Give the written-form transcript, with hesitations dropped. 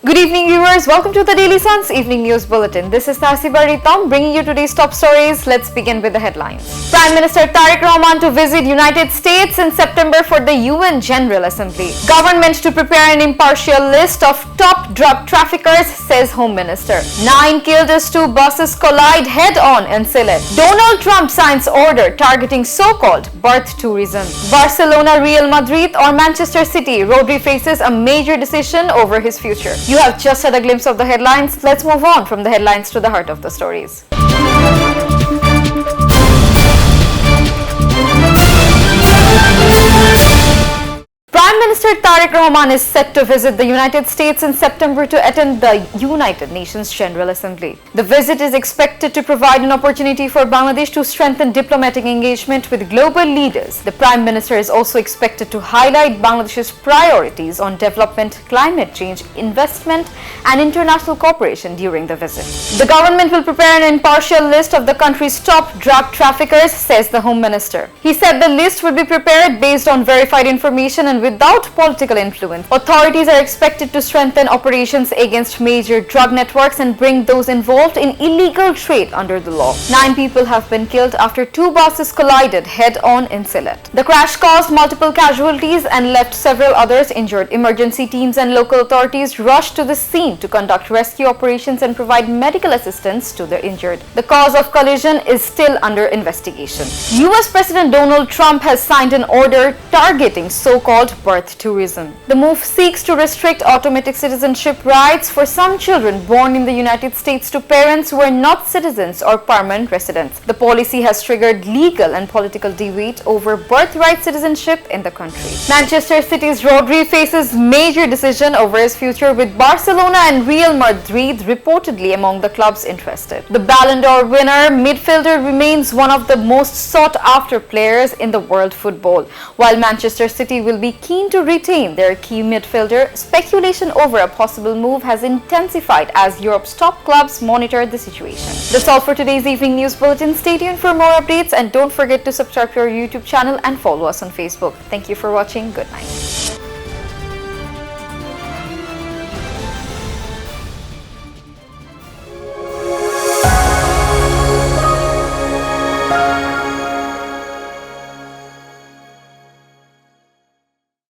Good evening, viewers. Welcome to the Daily Sun's Evening News Bulletin. This is Tasiba Ritam bringing you today's top stories. Let's begin with the headlines. Prime Minister Tariq Rahman to visit United States in September for the UN General Assembly. Government to prepare an impartial list of top drug traffickers, says Home Minister. 9 killed as 2 buses collide head-on in Sylhet. Donald Trump signs order targeting so-called birth tourism. Barcelona, Real Madrid or Manchester City, Rodri faces a major decision over his future. You have just had a glimpse of the headlines. Let's move on from the headlines to the heart of the stories. Prime Minister Tariq Rahman is set to visit the United States in September to attend the United Nations General Assembly. The visit is expected to provide an opportunity for Bangladesh to strengthen diplomatic engagement with global leaders. The Prime Minister is also expected to highlight Bangladesh's priorities on development, climate change, investment and international cooperation during the visit. The government will prepare an impartial list of the country's top drug traffickers, says the Home Minister. He said the list will be prepared based on verified information and without political influence. Authorities are expected to strengthen operations against major drug networks and bring those involved in illegal trade under the law. 9 people have been killed after 2 buses collided head-on in Sylhet. The crash caused multiple casualties and left several others injured. Emergency teams and local authorities rushed to the scene to conduct rescue operations and provide medical assistance to the injured. The cause of collision is still under investigation. US President Donald Trump has signed an order targeting so-called birth tourism. The move seeks to restrict automatic citizenship rights for some children born in the United States to parents who are not citizens or permanent residents. The policy has triggered legal and political debate over birthright citizenship in the country. Manchester City's Rodri faces major decision over his future, with Barcelona and Real Madrid reportedly among the clubs interested. The Ballon d'Or winner midfielder remains one of the most sought-after players in the world football. While Manchester City will be keen to retain their key midfielder, speculation over a possible move has intensified as Europe's top clubs monitor the situation. That's all for today's Evening News Bulletin. Stay tuned for more updates and don't forget to subscribe to our YouTube channel and follow us on Facebook. Thank you for watching. Good night.